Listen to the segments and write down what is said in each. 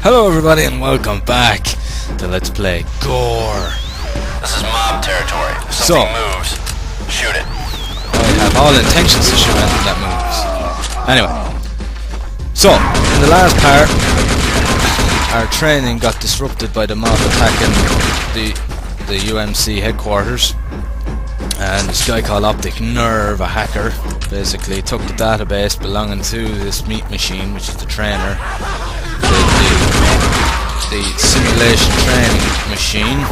Hello everybody and welcome back to Let's Play Gore. This is mob territory. If something moves, shoot it. I have all intentions to shoot anything that moves. Anyway, so in the last part, our training got disrupted by the mob attacking the UMC headquarters, and this guy called OpticNerv, a hacker, basically took the database belonging to this meat machine, which is the trainer, the simulation training machine,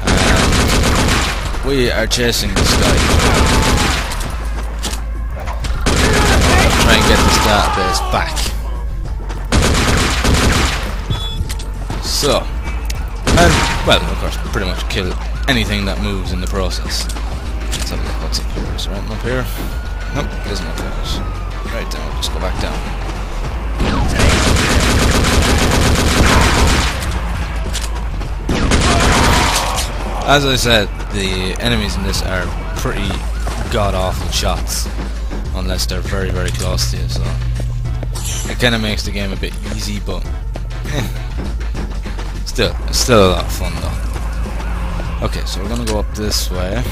and we are chasing this guy. Try and get this database back. So, and well, of course, pretty much kill anything that moves in the process. Let's have a look what's up here. Is there anything up here? Nope, it isn't up there. Right down, just go back down. As I said, the enemies in this are pretty god-awful shots, unless they're very, very close to you, so it kind of makes the game a bit easy, but it's still a lot of fun though. Okay, so we're gonna go up this way.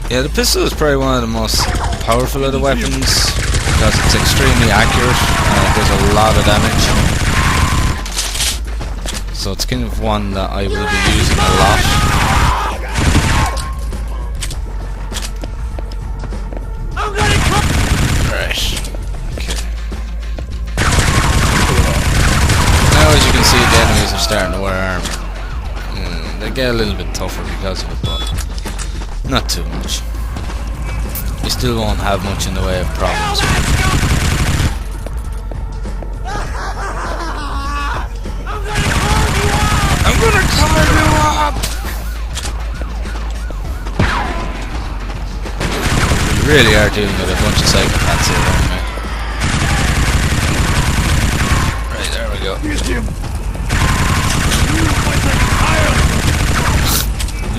Yeah, the pistol is probably one of the most powerful of the weapons, because it's extremely accurate and it does a lot of damage. So it's kind of one that I will be using a lot. Right. Okay. Now as you can see, the enemies are starting to wear armor. They get a little bit tougher because of it, but not too much. You still won't have much in the way of problems. I'm gonna cover you up! We really are dealing with a bunch of psychopaths here, aren't we? Right, there we go.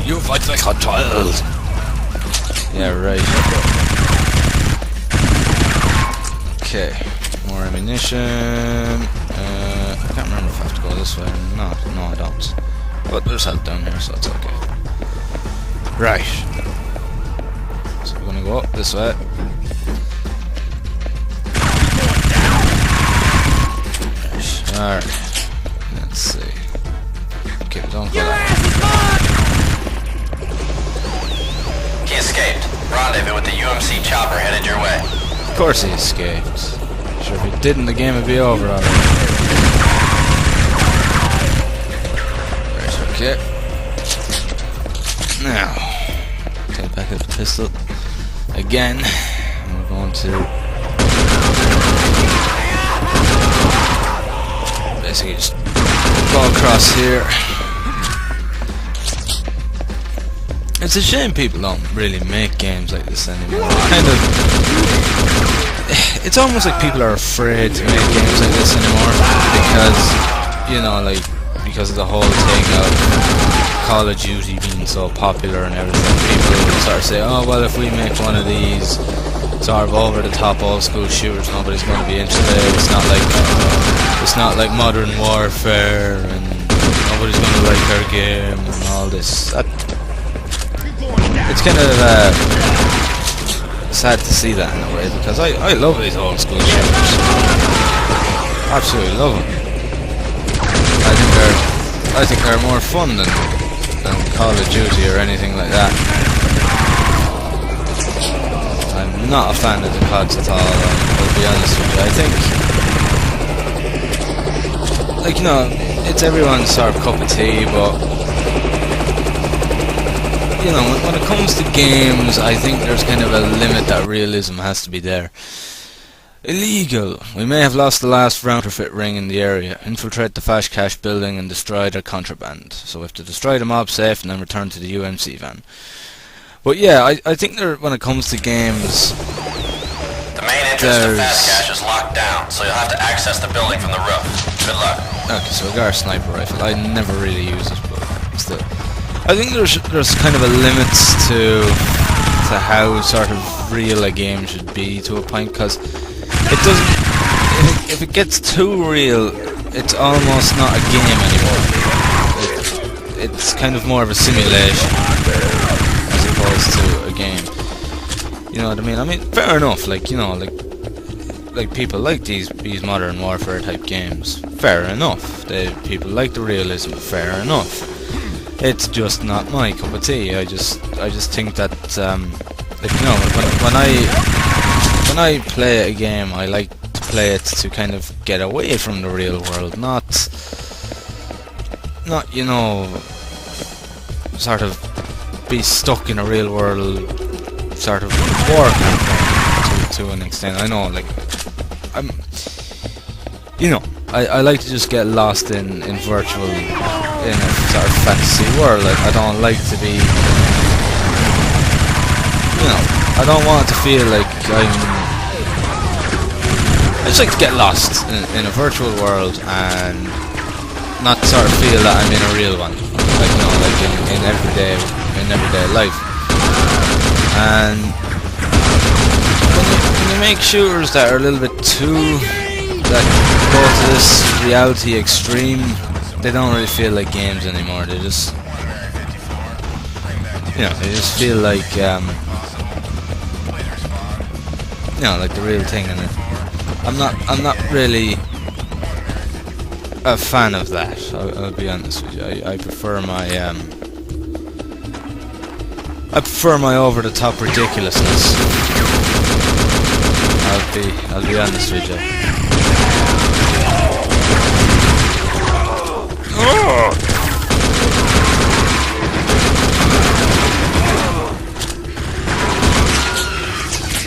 You fight like a child! Yeah, right. Okay, more ammunition. I can't remember if I have to go this way. No, I don't. But there's help down here, so it's okay. Right. So we're gonna go up this way. Alright. Let's see. Okay, don't go that way. He escaped. Rendezvous with the UMC chopper headed your way. Of course he escaped. Sure, if he didn't, the game would be over already. Right, okay. Now, take back up the pistol again. And we're going to basically just go across here. It's a shame people don't really make games like this anymore. It's almost like people are afraid to make games like this anymore because, you know, like, because of the whole thing of Call of Duty being so popular and everything. People sort of say, oh well, if we make one of these sort of over-the-top old-school shooters, nobody's going to be interested. It's not like Modern Warfare, and nobody's going to like our game and all this. It's kind of sad to see that in a way, because I love these old school shooters. Absolutely love them. I think they're more fun than Call of Duty or anything like that. I'm not a fan of the CODs at all, I'll be honest with you. I think, like, you know, it's everyone's sort of cup of tea, but you know, when it comes to games, I think there's kind of a limit that realism has to be there. Illegal. We may have lost the last counterfeit ring in the area. Infiltrate the flash cache building and destroy their contraband. So we have to destroy the mob safe and then return to the UMC van. But yeah, I think when it comes to games, the main entrance to fast cache is locked down, so you'll have to access the building from the roof. Good luck. Okay, so I got a sniper rifle. I never really use it, but still. I think there's kind of a limit to to how sort of real a game should be to a point, because it doesn't. If it gets too real, it's almost not a game anymore. It's kind of more of a simulation as opposed to a game. You know what I mean? I mean, fair enough. Like, you know, like people like these modern warfare type games. Fair enough. People like the realism. Fair enough. It's just not my cup of tea. I just think that like, you know, when I play a game, I like to play it to kind of get away from the real world, not you know, sort of be stuck in a real world sort of war campaign to an extent. I know, like, you know, I like to just get lost in virtual, in a sort of fantasy world. Like, I don't like to be, you know, I don't want it to feel like I just like to get lost in a virtual world and not sort of feel that I'm in a real one. Like, you know, like in everyday life. And when you make shooters that are a little bit too, that go to this reality extreme, they don't really feel like games anymore. They just, you know, they just feel like, you know, like the real thing. And I'm not really a fan of that. I'll be honest with you. I prefer my over-the-top ridiculousness. I'll be honest with you.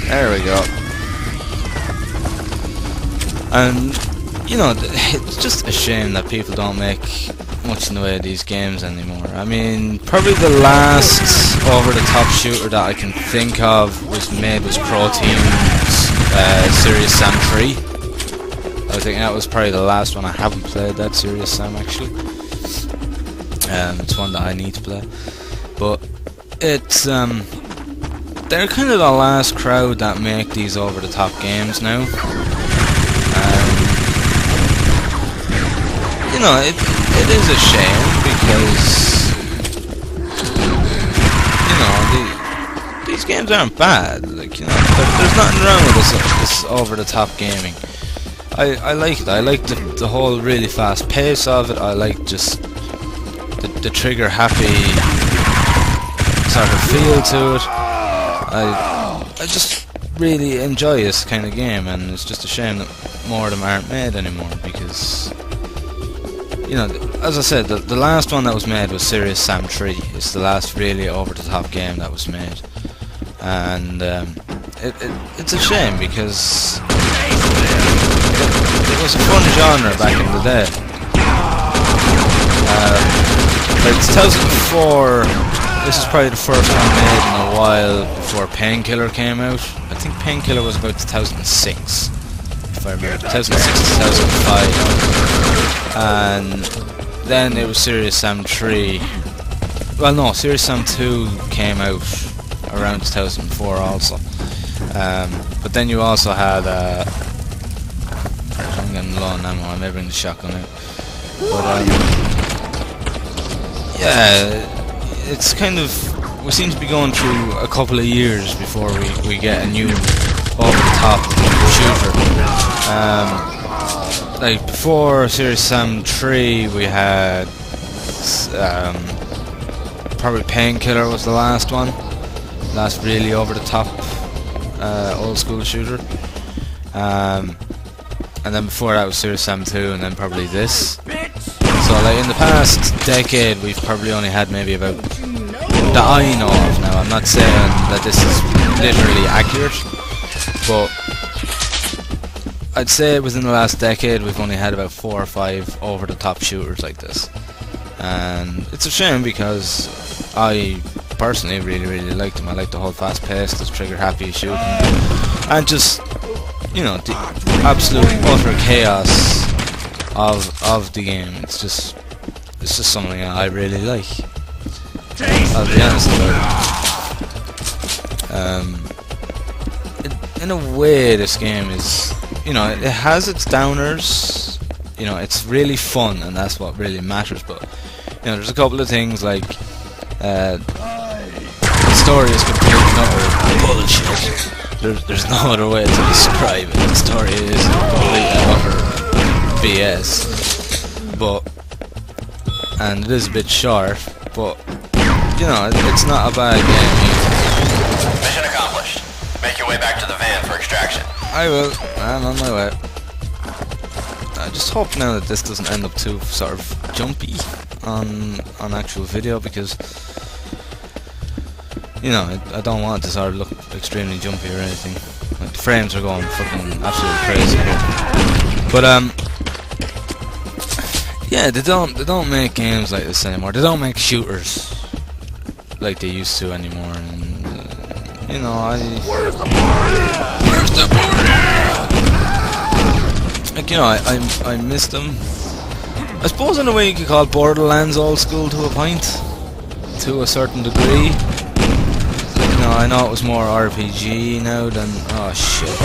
There we go. And, you know, it's just a shame that people don't make much in the way of these games anymore. I mean, probably the last over-the-top shooter that I can think of was Pro Team's Serious Sam 3. I think that was probably the last one. I haven't played that Serious Sam, actually. It's one that I need to play. But it's they're kind of the last crowd that make these over-the-top games now. You know, it is a shame because, you know, these games aren't bad. Like, you know, there's nothing wrong with this over-the-top gaming. I like it. I like the whole really fast pace of it. I like just the trigger happy sort of feel to it. I just really enjoy this kind of game, and it's just a shame that more of them aren't made anymore because, you know, as I said, the last one that was made was Serious Sam 3. It's the last really over-the-top game that was made, and it's a shame because it was a fun genre back in the day. But it's 2004. This is probably the first one made in a while before Painkiller came out. I think Painkiller was about 2006, if I remember, 2006 2005. And then it was Serious Sam 3. Well, no, Serious Sam 2 came out around 2004 also. But then you also had I'm getting low on ammo. I'm ever in the shotgun out. But yeah, it's kind of, we seem to be going through a couple of years before we get a new over-the-top shooter. Like before Serious Sam 3, we had probably Painkiller was the last one, last really over-the-top old school shooter. And then before that was Serious Sam 2, and then probably this. So like in the past decade, we've probably only had maybe about, that I know of now. I'm not saying that this is literally accurate, but I'd say within the last decade we've only had about 4 or 5 over-the-top shooters like this. And it's a shame because I personally really liked them. I like the whole fast pace, the trigger happy shooting, and just, you know, the absolute utter chaos of the game. It's just something I really like. I'll be honest about it. In a way, this game is, you know, it has its downers. You know, it's really fun, and that's what really matters. But you know, there's a couple of things like the story is completely utter bullshit. There's no other way to describe it. The story is complete and utter BS. And it is a bit short, but you know, it's not a bad game either. Mission accomplished. Make your way back to the van for extraction. I will. I'm on my way. I just hope now that this doesn't end up too sort of jumpy on actual video, because you know, I don't want it to sort of look extremely jumpy or anything. Like, the frames are going fucking absolutely crazy here. But yeah, they don't make games like this anymore. They don't make shooters like they used to anymore. And you know, where's the party? Where's the party? Like, you know, I miss them. I suppose in a way you could call Borderlands old school to a point, to a certain degree. You know, I know it was more RPG now than... Oh shit.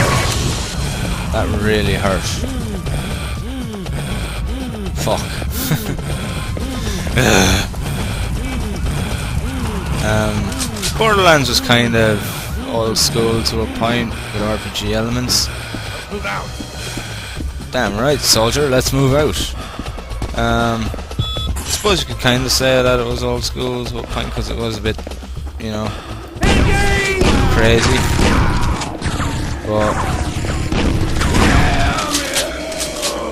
That really hurt. Fuck. Borderlands was kind of old school to a point with RPG elements. Move out. Damn right, soldier, let's move out. I suppose you could kind of say that it was old school to a point, because it was a bit, you know, crazy. But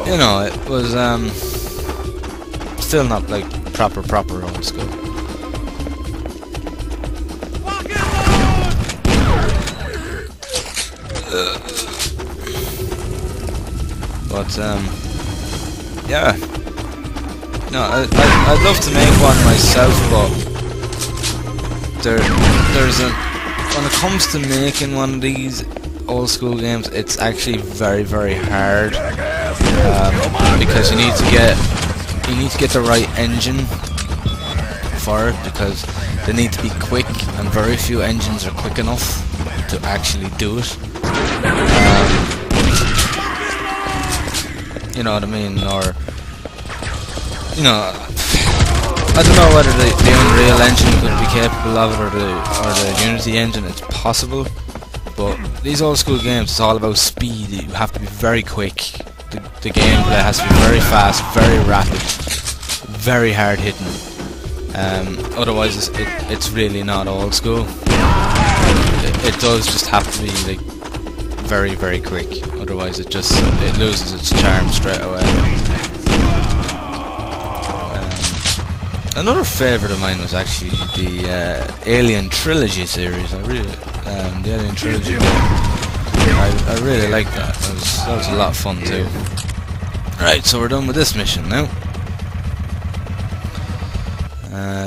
you know, it was still not like proper old school. But yeah, no, I'd love to make one myself, but there's a, when it comes to making one of these old school games, it's actually very hard, because you need to get the right engine for it, because they need to be quick, and very few engines are quick enough to actually do it. You know what I mean? Or, you know, I don't know whether the Unreal Engine could be capable of it, or the Unity engine. It's possible, but these old school games, it's all about speed. You have to be very quick. The gameplay has to be very fast, very rapid, very hard hitting. Otherwise, it's really not old school. It does just have to be like very quick. Otherwise, it loses its charm straight away. Another favourite of mine was actually the Alien Trilogy series. I really, the Alien Trilogy. I really liked that. That was a lot of fun too. Right, so we're done with this mission now.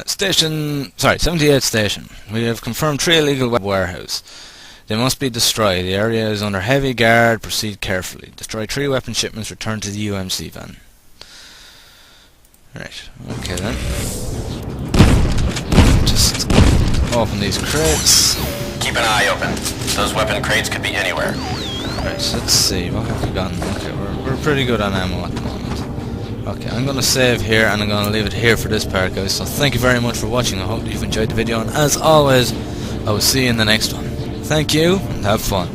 78th station. We have confirmed 3 illegal warehouse. They must be destroyed. The area is under heavy guard. Proceed carefully. Destroy 3 weapon shipments. Return to the UMC van. Right. Okay then. Just open these crates. Keep an eye open. Those weapon crates could be anywhere. Right. So let's see. What have we gotten? Okay, we're pretty good on ammo at the moment. Okay, I'm going to save here, and I'm going to leave it here for this part, guys. So thank you very much for watching. I hope you've enjoyed the video, and as always, I will see you in the next one. Thank you, and have fun.